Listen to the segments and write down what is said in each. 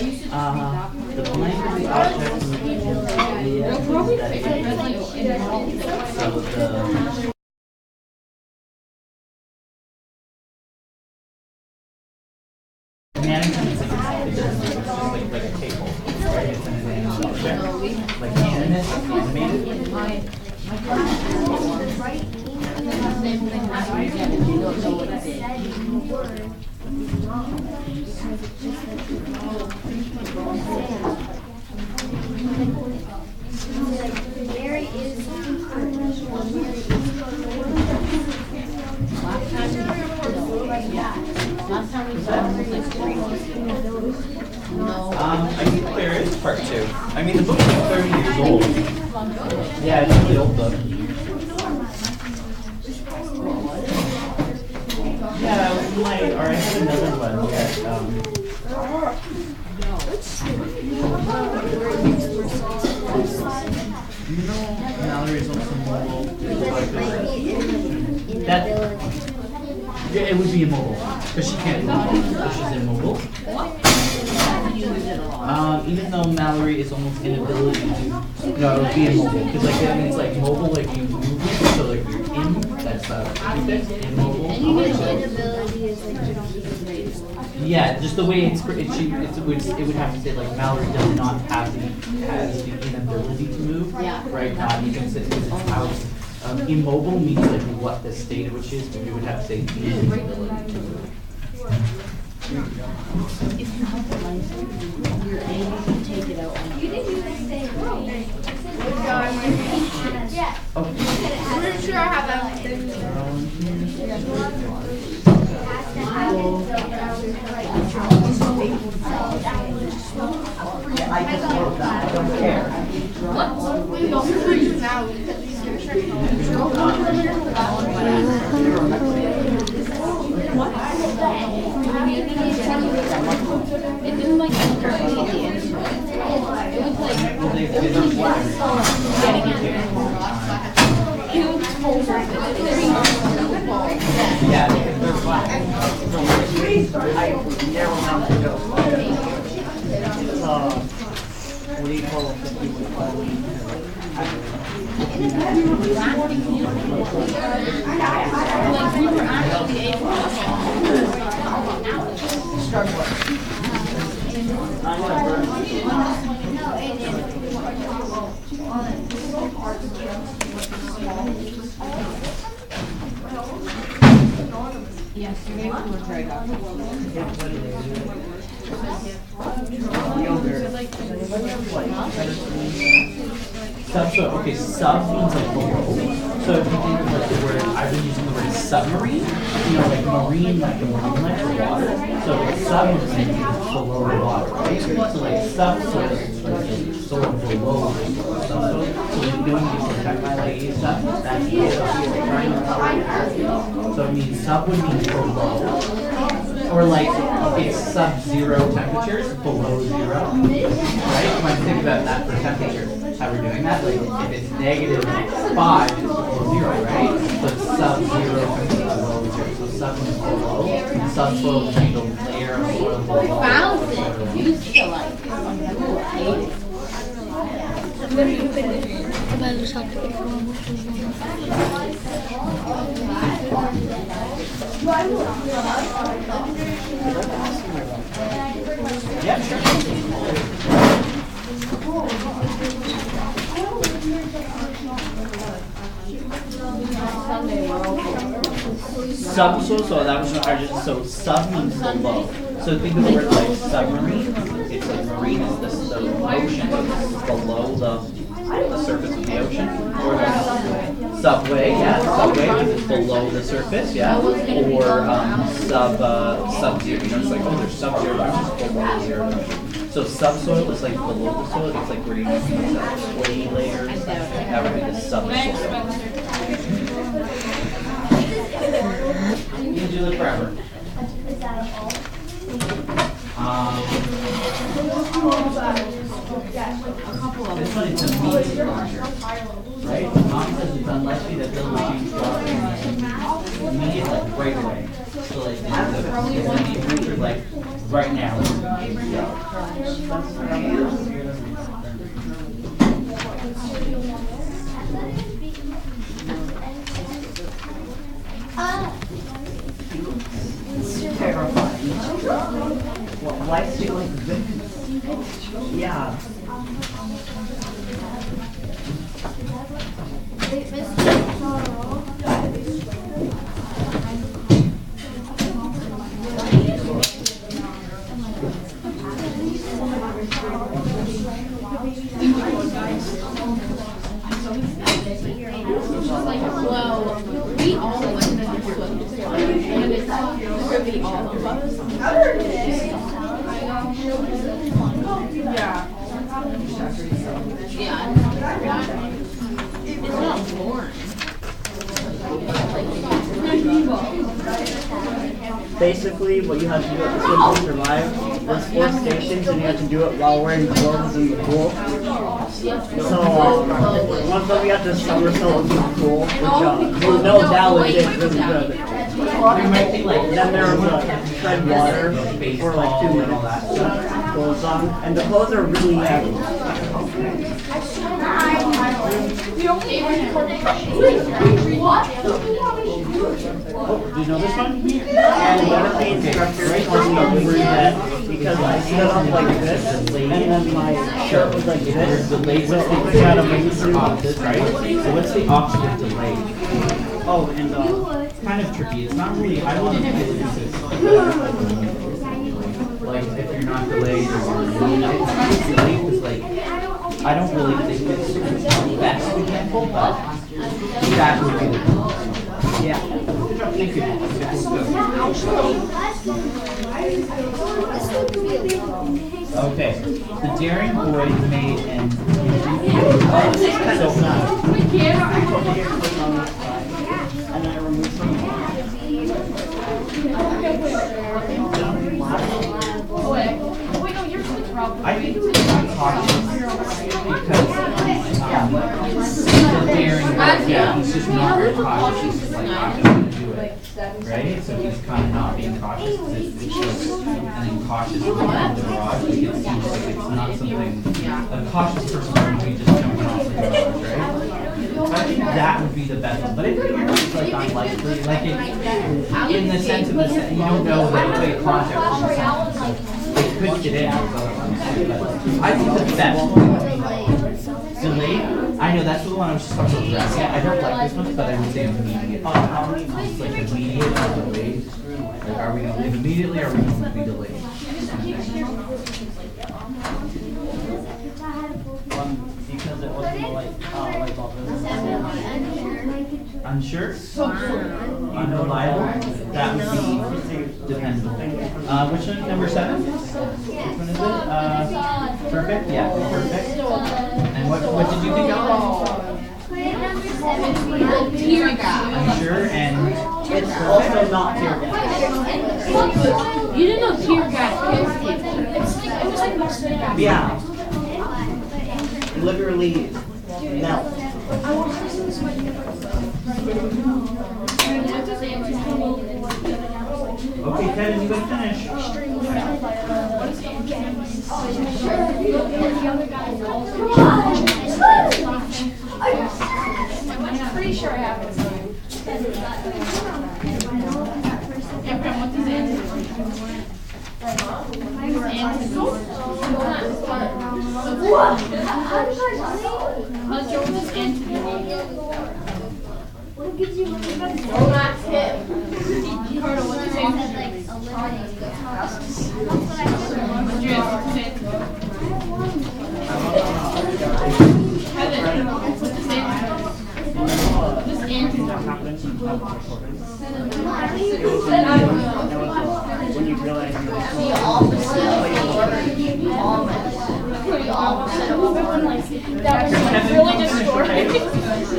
The blank of the object in the so the management is like a table, right? It's an inanimate object. Like animated. Mary is last time we saw it was like 3 months ago. No. I think there is part 2. I mean, the book is like 30 years old. Yeah, it's a really old book. Yeah, or I had another one that, you know, Mallory's also mobile. That, yeah, it would be immobile, because she can't move, because she's immobile. Even though Mallory is almost inability to, no, it would be immobile, because like that means like mobile, like you move it, so like you're in, that's immobile. Inability is like you don't even raise. Yeah, just the way it would have to say like Mallory does not have has the inability to move, right? Not even since it's out. Immobile means like what the state of which is, but we would have to say inability to move. If you have a license, you're able to take it out on you. Didn't even say yeah. Okay. I'm sure I have everything. I just wrote that. I don't care. What? We don't freeze now because these are it didn't like completely into it. It was like getting in there. Huge folders. Yeah, they're black. I never want to go. What do you call it? Like we were actually able to yesterday we were very Okay, sub means like below. So if you think of like the word, I've been using the word submarine, you know, like marine, like the marine life or water. So like submarine means below the water, right? So like subsoil is like sort of below subsoil. So when you don't use the type stuff, that's the so it means sub would mean below. Or like it's sub-zero temperatures, below 0, right? You might think about that for temperature. How we're doing that, like if it's negative 5, it's below 0, right? So it's sub-zero temperature below 0. So sub is below, subsoil is like the layer of soil below. found it. Used to like Yeah, sure. Subsoil, so that was so sub means below. So think of the word like submarine. It's like marine is the ocean, it's below the surface of the ocean. Or subway, yeah, subway because it's below the surface, yeah. Or sub-zero, you know, it's like, oh, there's sub-zero, there's just below 0. So subsoil is like below the soil, it's like where you have clay layers, that would be the subsoil. You can do it forever. This one is a meat launcher, right? Mom says it's unlikely that they'll refuse water immediately, like right away. So like the like right now. Terrifying. Well, life's like this. Yeah. Well, we all went to the foot, and it's really all of us. Yeah. It's not boring. Basically, what you have to do at the swim to survive, there's 4 stations and you have to do it while wearing gloves in the pool. So, one time we got this somersault in the pool, which, you know that was it, really good. Then there was tread water for like 2 minutes, clothes on, and the clothes are really heavy. Oh, do you know this one? And one of the instructors told me that because I stood up like this, and then my shirt was like this, Delayed, so what's it the kind of opposite, right? So what's the opposite of delayed? Oh, and It's kind of tricky. It's not really, I don't want to do this. Like, if you're not delayed or it's delayed is like, I don't really think it's the best example, but that would be the yeah. Thank you. Okay, the daring boy made an so and I removed some. I think it's cautious because the daring boy, yeah, he's just not very cautious. He's just like not going to do it, right? So he's kind of not being cautious. And then cautious in the garage, like it seems like it's not something a cautious person would be just jumping off the garage, right? So I think that would be the best one. But if it's like unlikely, like in the sense of you don't know that it's a concept from the sound, so it could get in. I think the best one would be delayed. I know that's the one I was just talking about. I don't like this one, but I would say immediate. It's like immediate or delayed. Like, are we going to leave immediately or are we going to be delayed? Because it wasn't like all this. Unsure? Unreliable? That would be dependable. Which one? Number 7? Which one is it? Perfect? Yeah, perfect. And what did you think of? Tear gas. Unsure and It's also not tear gas. You didn't know tear gas is it was like mustard gas. Yeah. Literally melt. okay, Kevin, you gotta finish. I'm pretty sure I have it. What does What gives you money? Oh, that's it. Carter, what does Like When you realize the opposite of everyone like that was like really distorted.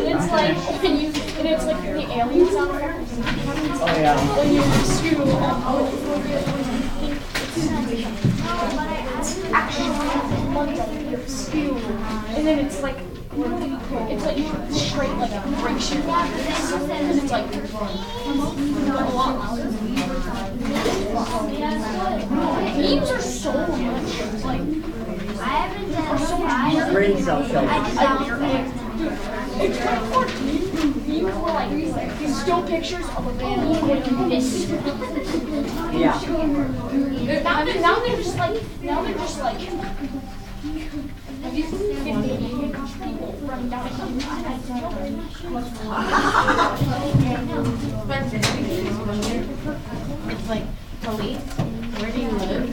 It's like when you and it's like the alien sound effect. oh yeah. When you screw it's actually spew, and then it's like It's like straight like a brake shoe back. And it's like a lot louder. Memes are so much. Like, I haven't done so much. Brain cell I killer. just downloaded. in 2014, memes were like still pictures of a man holding this. Yeah. Now they're just like 50 people running down a It's like, Khalid, where do you live?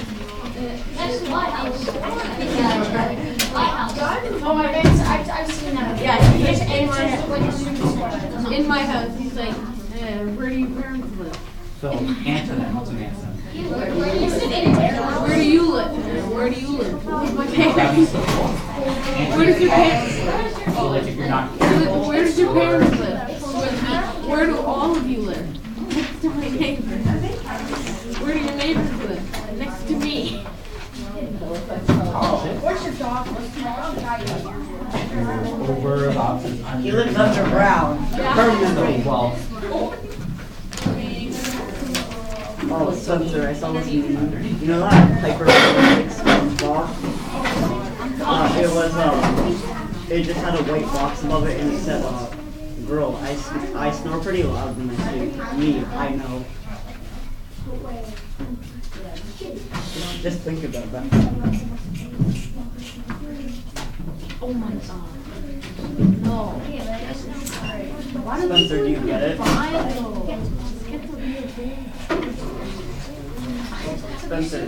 That's my house. My house. Oh my goodness, I've seen that. Yeah, He just answers like a super In my house, he's like, where do your parents live? So answer that. What's an answer? Where do you live? Where do you live? With my That'd be parents. so cool. Where does your parents So like if you're not Where does your parents live? With me. Where do all of you live? Next to my neighbor. Where do your neighbors live? Next to me. Where's your dog? over options under. He lives underground. Permanently. Well, Oh, Spencer, I saw this meme. You know that Piper like SpongeBob? It was it just had a white box above it and it said, "Girl, I snore pretty loud when I sleep. Me, I know." Just think about that. Oh my god. No. Spencer, do you get it? Spencer.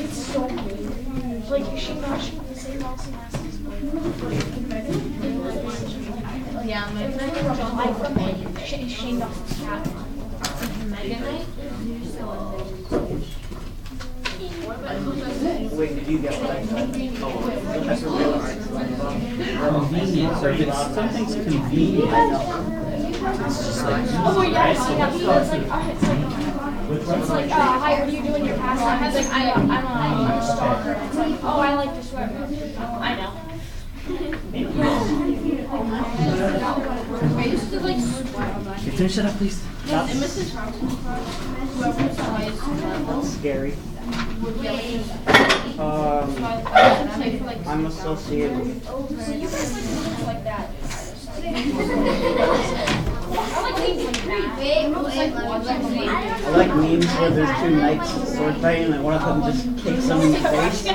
It's so weird. Like Shane Dawson, the same mouse and asses. Yeah, my friend Like from Shane Dawson's cat. Wait, did you get what I said? Oh, Professor Wheeler. convenient. So if it's something's convenient, it's just like. Oh yeah, I've seen that. It's like, it's like, hi, what are you doing? Your pastime? It's like, I'm a stalker. It's like, oh, I like to swear. I know. I used to like Can you finish it up, please? That's Mrs. Whoever's scary. I'm associated with. So you guys like that. I like things like that. I like memes where there's two knights sword fighting and one of them just kicks them in the face.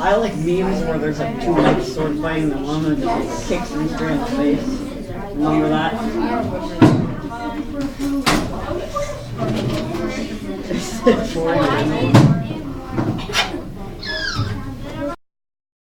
I like memes where there's like two knights sword fighting and one of them just kicks them straight in the face. Remember that? It's 4 minutes.